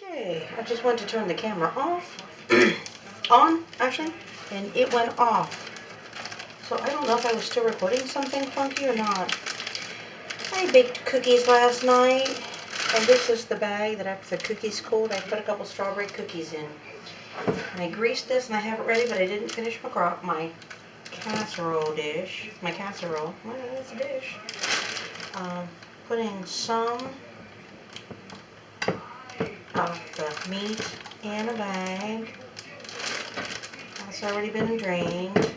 Okay, I just went to turn the camera off, on actually, and it went off. So I don't know if I was still recording something funky or not. I baked cookies last night, and this is the bag that after the cookies cooled, I put a couple strawberry cookies in. And I greased this and I have it ready, but I didn't finish my casserole dish. My casserole, well, it's a dish. Putting some of the meat in a bag. It's already been drained.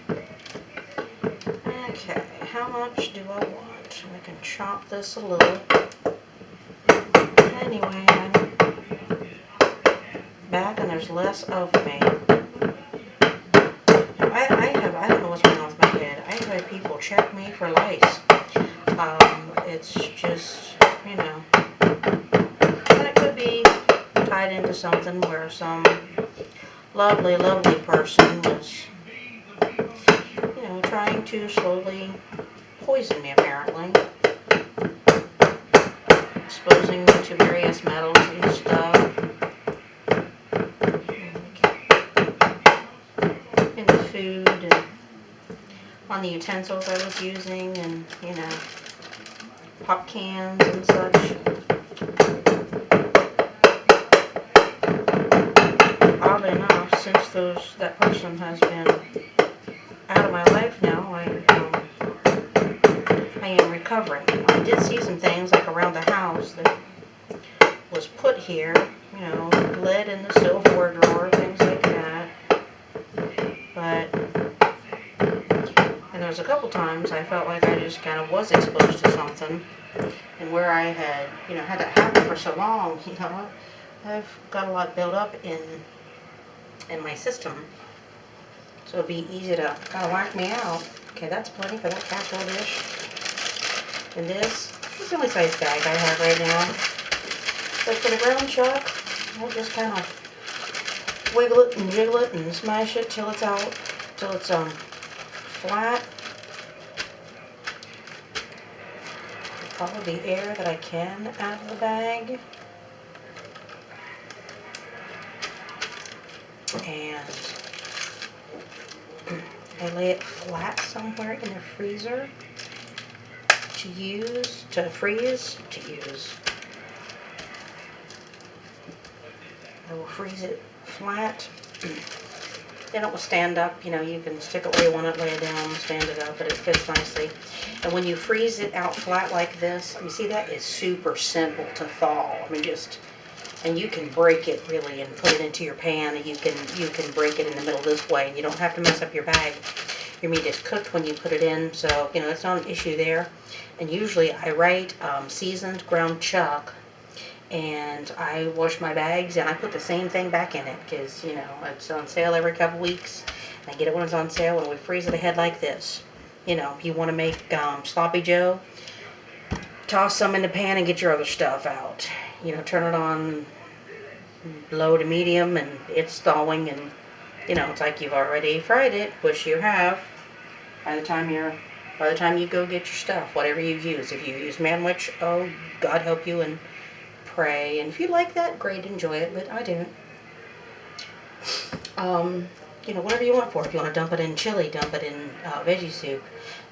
Okay, how much do I want? I can chop this a little. Anyway, I'm back and there's less of me. I don't know what's going on with my head. I have had people check me for lice. It's just, you know, and it could be tied into something where some lovely, lovely person was, you know, trying to slowly poison me, apparently. Exposing me to various metals and stuff. In the food and on the utensils I was using, and, you know, pop cans and such. Oddly enough, since that person has been out of my life now, I am recovering. I did see some things like around the house that was put here, you know, lead in the silverware drawer, things like that. But, and there was a couple times I felt like I just kind of was exposed to something, and where I had, you know, had that happen for so long, you know, I've got a lot built up in my system, so it'd be easy to kind of whack me out. Okay, that's plenty for that casserole dish. And this is the only size bag I have right now. So for the ground chuck, I'll just kind of wiggle it and jiggle it and smash it till it's out, till it's flat. All of the air that I can out of the bag. And I lay it flat somewhere in the freezer to freeze. I will freeze it flat. Then it will stand up. You know, you can stick it where you want it, lay it down, stand it up, but it fits nicely. And when you freeze it out flat like this, you see that is super simple to thaw. I mean, and you can break it really and put it into your pan, and you can break it in the middle this way, and you don't have to mess up your bag. Your meat is cooked when you put it in, so, you know, it's not an issue there. And usually I write seasoned ground chuck, and I wash my bags, and I put the same thing back in it, because, you know, it's on sale every couple weeks. I get it when it's on sale, and we freeze it ahead like this. You know, if you want to make Sloppy Joe, toss some in the pan and get your other stuff out. You know, turn it on low to medium, and it's thawing, and, you know, it's like you've already fried it, which you have by the time you go get your stuff, whatever you use. If you use Manwich, oh, God help you, and pray. And if you like that, great, enjoy it, but I don't. You know, whatever you want for it. If you want to dump it in chili, dump it in veggie soup,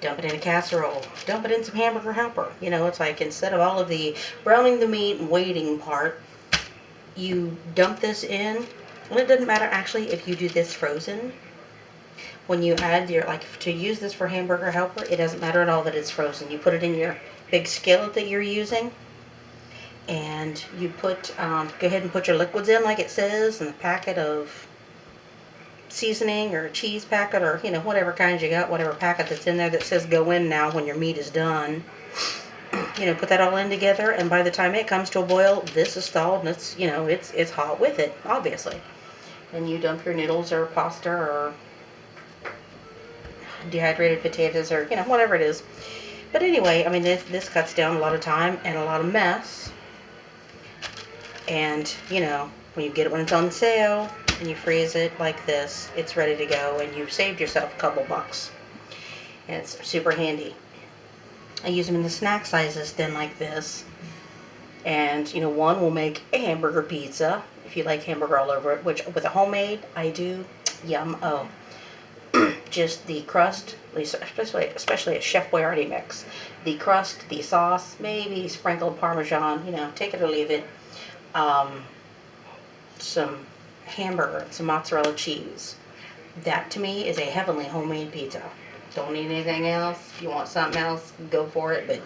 dump it in a casserole, dump it in some hamburger helper. You know, it's like instead of all of the browning the meat and waiting part, you dump this in. And it doesn't matter actually if you do this frozen. When you add your, like, to use this for hamburger helper, it doesn't matter at all that it's frozen. You put it in your big skillet that you're using, and you put, go ahead and put your liquids in like it says, and the packet of seasoning or a cheese packet, or, you know, whatever kind you got, whatever packet that's in there that says go in now when your meat is done. You know, put that all in together, and by the time it comes to a boil, this is thawed, and it's, you know, it's hot with it, obviously. And you dump your noodles or pasta or dehydrated potatoes, or, you know, whatever it is. But anyway, I mean, this cuts down a lot of time and a lot of mess. And, you know, when you get it when it's on sale and you freeze it like this, it's ready to go, and you've saved yourself a couple bucks. And it's super handy. I use them in the snack sizes then like this. And, you know, one will make a hamburger pizza, if you like hamburger all over it, which with a homemade, I do. Yum. Oh. Just the crust, especially a Chef Boyardee mix. The crust, the sauce, maybe sprinkled Parmesan, take it or leave it. Some hamburger, some mozzarella cheese. That to me is a heavenly homemade pizza. Don't need anything else. If you want something else, go for it. But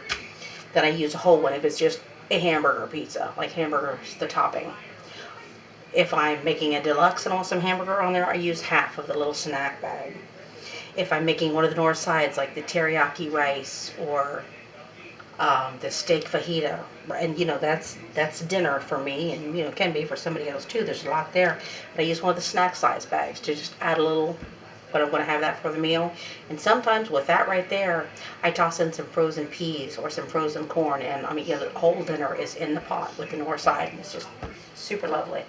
then I use a whole one if it's just a hamburger pizza, like hamburger's the topping. If I'm making a deluxe and want some hamburger on there, I use half of the little snack bag. If I'm making one of the north sides, like the teriyaki rice or the steak fajita, and that's dinner for me, and it can be for somebody else too. There's a lot there, but I use one of the snack size bags to just add a little. But I'm going to have that for the meal, and sometimes with that right there, I toss in some frozen peas or some frozen corn, and the whole dinner is in the pot with the north side, and it's just super lovely.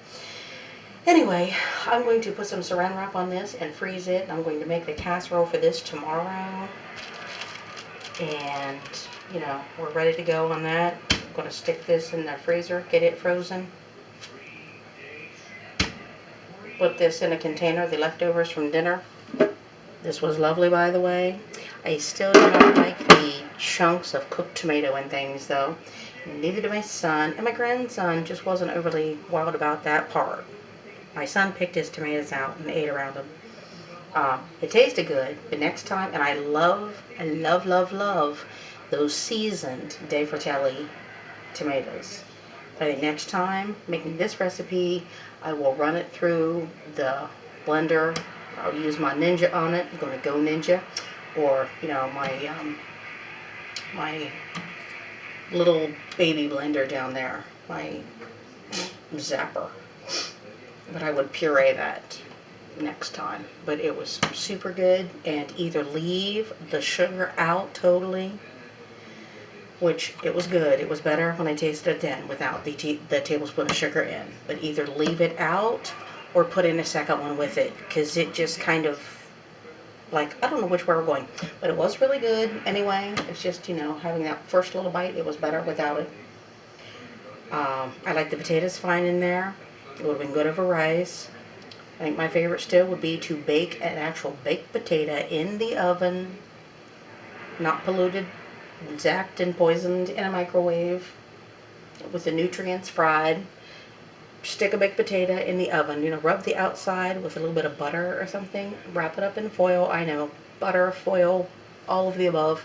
Anyway, I'm going to put some saran wrap on this and freeze it. I'm going to make the casserole for this tomorrow. And, we're ready to go on that. I'm going to stick this in the freezer, get it frozen. Put this in a container, the leftovers from dinner. This was lovely, by the way. I still do not like the chunks of cooked tomato and things, though. Neither did my son. And my grandson just wasn't overly wild about that part. My son picked his tomatoes out and ate around them. It tasted good, but next time, and I love those seasoned De Fratelli tomatoes. I think next time, making this recipe, I will run it through the blender. I'll use my Ninja on it. I'm going to go Ninja. Or, my little baby blender down there. My Zapper. But I would puree that next time. But it was super good. And either leave the sugar out totally, which it was good. It was better when I tasted it then without the tablespoon of sugar in. But either leave it out or put in a second one with it. Because it just kind of, I don't know which way we're going. But it was really good anyway. It's just, having that first little bite, it was better without it. I like the potatoes fine in there. It would have been good over rice. I think my favorite still would be to bake an actual baked potato in the oven, not polluted, zapped and poisoned in a microwave, with the nutrients fried. Stick a baked potato in the oven, rub the outside with a little bit of butter or something, wrap it up in foil, I know, butter, foil, all of the above.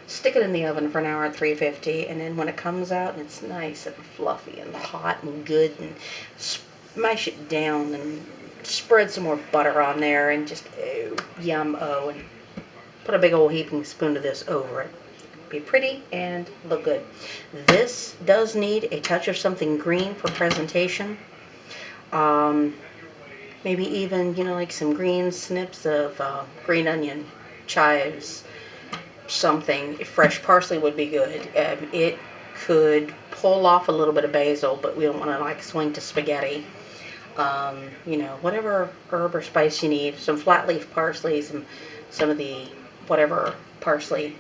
Stick it in the oven for an hour at 350, and then when it comes out and it's nice and fluffy and hot and good, and smash it down and spread some more butter on there and just, yum, and put a big old heaping spoon of this over it. Be pretty and look good. This does need a touch of something green for presentation. Maybe even, like some green snips of green onion, chives, something. Fresh parsley would be good. It could pull off a little bit of basil, but we don't want to swing to spaghetti. Whatever herb or spice you need. Some flat leaf parsley, some of the whatever parsley.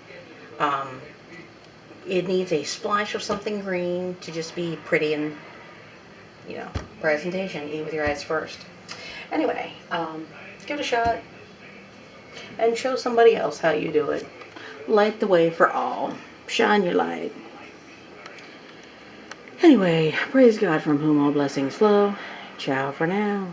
It needs a splash of something green to just be pretty and, presentation. Eat with your eyes first. Anyway, give it a shot and show somebody else how you do it. Light the way for all. Shine your light. Anyway, praise God from whom all blessings flow. Ciao for now.